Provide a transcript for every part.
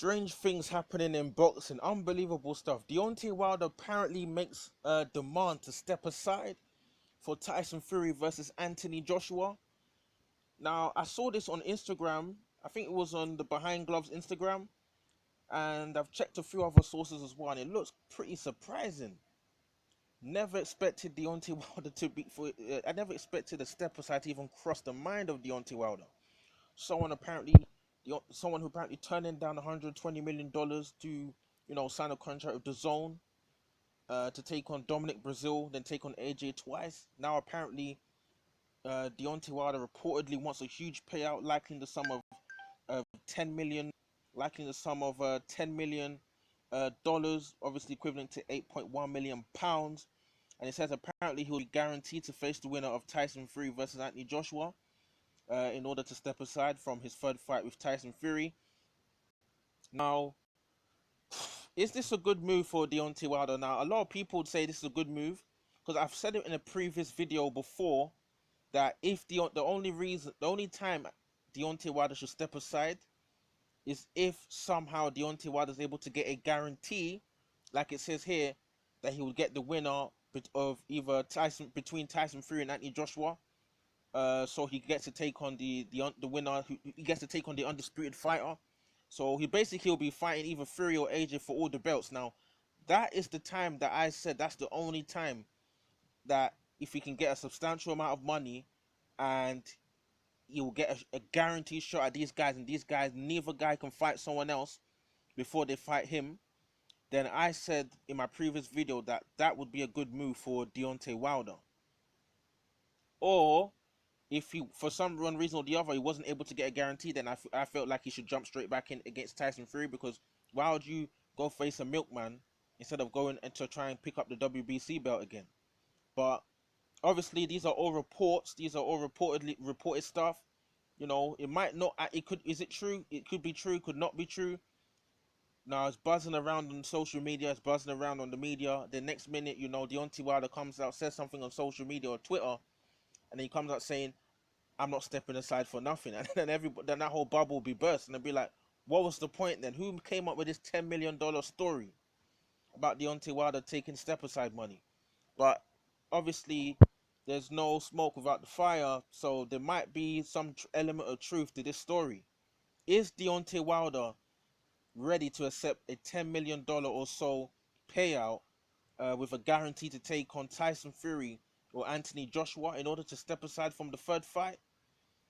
Strange things happening in boxing, unbelievable stuff. Deontay Wilder apparently makes a demand to step aside for Tyson Fury versus Anthony Joshua. Now, I saw this on Instagram. I think it was on the Behind Gloves Instagram, and I've checked a few other sources as well, and it looks pretty surprising. Never expected Deontay Wilder to be for. I never expected a step aside to even cross the mind of Deontay Wilder. Someone apparently, someone who apparently turning down $120 million to, sign a contract with the Zone, to take on Dominic Brazil, then take on AJ twice. Now apparently, Deontay Wilder reportedly wants a huge payout, likely in the sum of 10 million, likely in the sum of 10 million dollars, obviously equivalent to 8.1 million pounds. And it says apparently he'll be guaranteed to face the winner of Tyson Fury versus Anthony Joshua, in order to step aside from his third fight with Tyson Fury. Now, is this a good move for Deontay Wilder? Now, a lot of people would say this is a good move because I've said it in a previous video before that if the only time Deontay Wilder should step aside is if somehow Deontay Wilder is able to get a guarantee, like it says here, that he will get the winner of either between Tyson Fury and Anthony Joshua. So he gets to take on the winner. He gets to take on the undisputed fighter. So he'll be fighting either Fury or AJ for all the belts. Now, that is the time that I said that's the only time that if he can get a substantial amount of money and he will get a guaranteed shot at these guys, and these guys, neither guy can fight someone else before they fight him, then I said in my previous video that that would be a good move for Deontay Wilder. Or if he, for some one reason or the other, he wasn't able to get a guarantee, then I felt like he should jump straight back in against Tyson Fury, because why would you go face a milkman instead of going to try and pick up the WBC belt again? But obviously, these are all reports. These are all reported stuff. It might not. It could. Is it true? It could be true. Could not be true. Now it's buzzing around on social media. It's buzzing around on the media. The next minute, Deontay Wilder comes out, says something on social media or Twitter, and then he comes out saying, "I'm not stepping aside for nothing," and then that whole bubble will be burst, and they'll be like, "What was the point then? Who came up with this $10 million story about Deontay Wilder taking step aside money?" But obviously, there's no smoke without the fire, so there might be some element of truth to this story. Is Deontay Wilder ready to accept a $10 million or so payout, with a guarantee to take on Tyson Fury or Anthony Joshua in order to step aside from the third fight?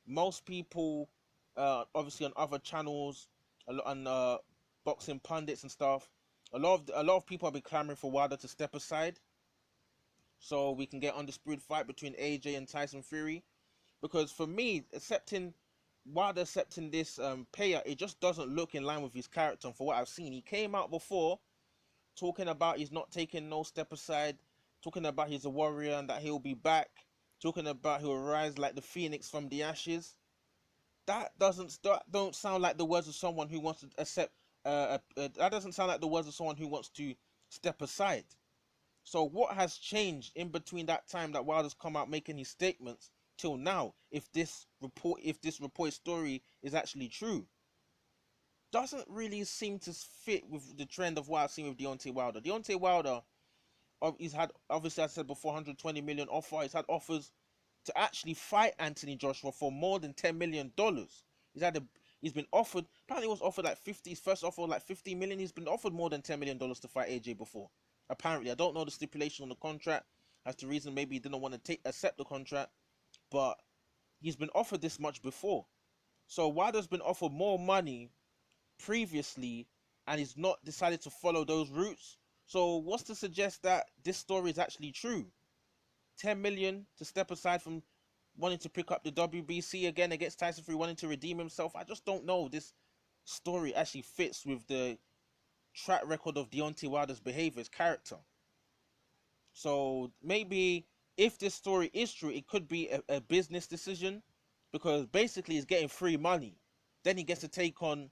Most people, obviously on other channels, on boxing pundits and stuff, a lot of people have been clamoring for Wilder to step aside, so we can get undisputed fight between AJ and Tyson Fury. Because for me, Wilder accepting this payout, it just doesn't look in line with his character. And for what I've seen, he came out before talking about he's not taking no step aside, talking about he's a warrior and that he'll be back, talking about he'll rise like the phoenix from the ashes. That don't sound like the words of someone who wants to accept. That doesn't sound like the words of someone who wants to step aside. So what has changed in between that time that Wilder's come out making his statements till now? If this reported story is actually true, doesn't really seem to fit with the trend of what I've seen with Deontay Wilder. Deontay Wilder, he's had, obviously I said before, 120 million offer. He's had offers to actually fight Anthony Joshua for more than $10 million. He's been offered. Apparently, he was offered like 50. His first offer was like 50 million. He's been offered more than $10 million to fight AJ before. Apparently, I don't know the stipulation on the contract as to reason. Maybe he didn't want to accept the contract, but he's been offered this much before. So Wilder's been offered more money previously, and he's not decided to follow those routes. So what's to suggest that this story is actually true? 10 million to step aside from wanting to pick up the WBC again against Tyson Fury, wanting to redeem himself. I just don't know this story actually fits with the track record of Deontay Wilder's behavior, his character. So maybe if this story is true, it could be a business decision, because basically he's getting free money. Then he gets to take on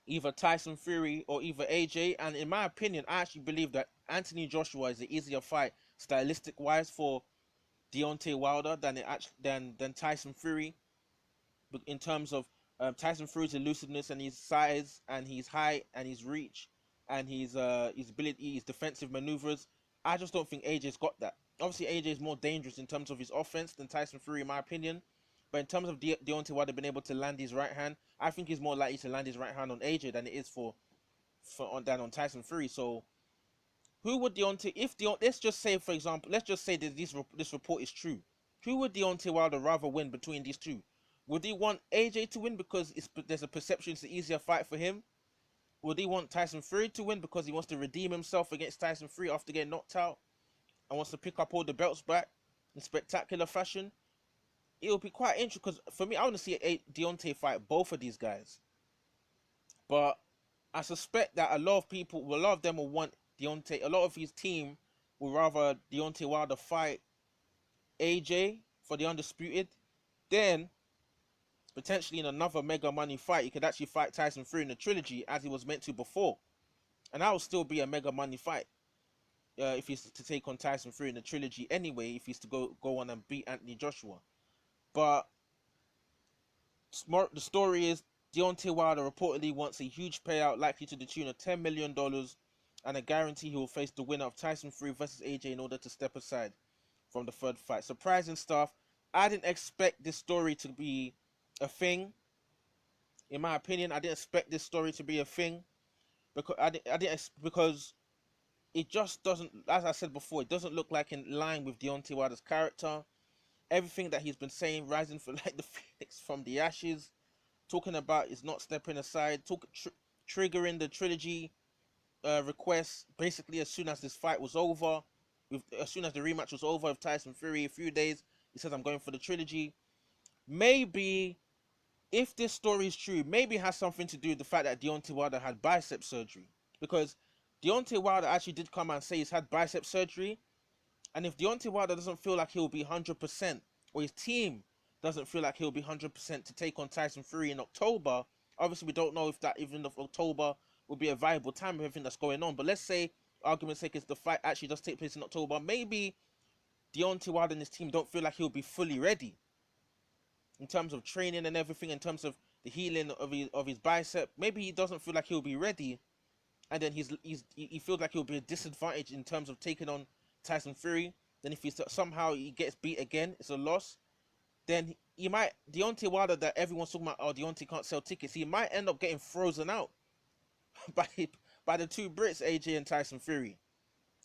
either Tyson Fury or either AJ. And in my opinion, I actually believe that Anthony Joshua is the easier fight stylistic wise for Deontay Wilder than Tyson Fury, in terms of Tyson Fury's elusiveness and his size and his height and his reach and his ability, his defensive maneuvers. I just don't think AJ's got that. Obviously, AJ is more dangerous in terms of his offense than Tyson Fury, in my opinion. But in terms of Deontay Wilder being able to land his right hand, I think he's more likely to land his right hand on AJ than it is than on Tyson Fury. So who would Deontay, if Deontay, let's just say, for example, let's just say that this report is true. Who would Deontay Wilder rather win between these two? Would he want AJ to win because there's a perception it's an easier fight for him? Would he want Tyson Fury to win because he wants to redeem himself against Tyson Fury after getting knocked out and wants to pick up all the belts back in spectacular fashion? It'll be quite interesting because for me, I want to see Deontay fight both of these guys. But I suspect that a lot of them will want Deontay. A lot of his team will rather Deontay Wilder fight AJ for the undisputed. Then potentially in another mega money fight, he could actually fight Tyson Fury in the trilogy as he was meant to before, and that will still be a mega money fight if he's to take on Tyson Fury in the trilogy anyway. If he's to go on and beat Anthony Joshua, but the story is Deontay Wilder reportedly wants a huge payout, likely to the tune of $10 million, and a guarantee he will face the winner of Tyson Fury versus AJ in order to step aside from the third fight. Surprising stuff. I didn't expect this story to be a thing. In my opinion, I didn't expect this story to be a thing because it just doesn't, as I said before, it doesn't look like in line with Deontay Wilder's character. Everything that he's been saying, rising for like the phoenix from the ashes, talking about is not stepping aside, triggering the trilogy request basically as soon as this fight was over, as soon as the rematch was over with Tyson Fury, a few days, he says, I'm going for the trilogy. Maybe, if this story is true, maybe it has something to do with the fact that Deontay Wilder had bicep surgery. Because Deontay Wilder actually did come and say he's had bicep surgery. And if Deontay Wilder doesn't feel like he'll be 100%, or his team doesn't feel like he'll be 100% to take on Tyson Fury in October, obviously we don't know if that even of October will be a viable time with everything that's going on. But let's say, argument's sake, is the fight actually does take place in October, maybe Deontay Wilder and his team don't feel like he'll be fully ready in terms of training and everything, in terms of the healing of his bicep. Maybe he doesn't feel like he'll be ready, and then he feels like he'll be a disadvantage in terms of taking on Tyson Fury. Then if somehow he gets beat again, it's a loss. Then Deontay Wilder, that everyone's talking about, oh, Deontay can't sell tickets, he might end up getting frozen out by the two Brits, AJ and Tyson Fury.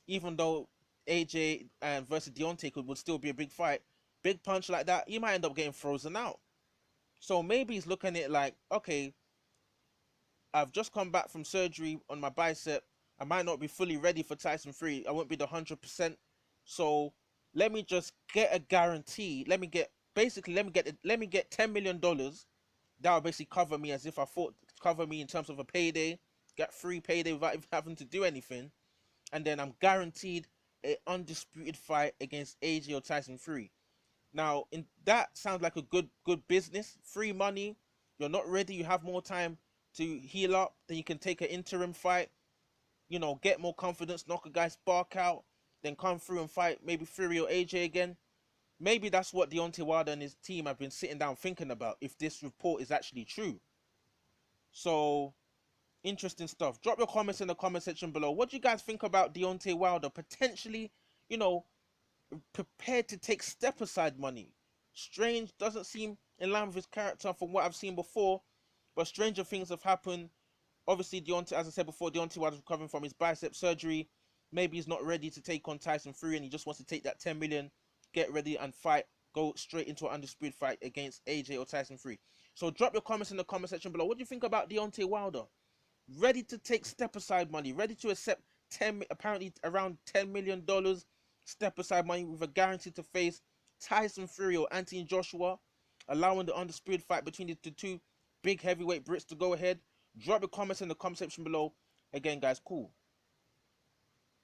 Even though AJ versus Deontay would still be a big fight, big punch like that, he might end up getting frozen out. So maybe he's looking at it like, okay, I've just come back from surgery on my bicep. I might not be fully ready for Tyson Fury. I won't be the 100%. So let me just get a guarantee. Let me get $10 million. That will basically cover me as if I thought, cover me in terms of a payday. Get free payday without even having to do anything. And then I'm guaranteed an undisputed fight against AJ or Tyson Fury. Now, that sounds like a good business. Free money. You're not ready. You have more time to heal up. Then you can take an interim fight. Get more confidence, knock a guy's spark out, then come through and fight maybe Fury or AJ again. Maybe that's what Deontay Wilder and his team have been sitting down thinking about, if this report is actually true. So, interesting stuff. Drop your comments in the comment section below. What do you guys think about Deontay Wilder potentially, prepared to take step aside money? Strange, doesn't seem in line with his character from what I've seen before, but stranger things have happened. Obviously, Deontay, as I said before, Deontay Wilder's recovering from his bicep surgery. Maybe he's not ready to take on Tyson Fury and he just wants to take that 10 million, get ready and fight, go straight into an undisputed fight against AJ or Tyson Fury. So drop your comments in the comment section below. What do you think about Deontay Wilder? Ready to take step aside money, ready to accept apparently around $10 million step aside money with a guarantee to face Tyson Fury or Anthony Joshua, allowing the undisputed fight between the two big heavyweight Brits to go ahead. Drop your comments in the comment section below. Again, guys, cool.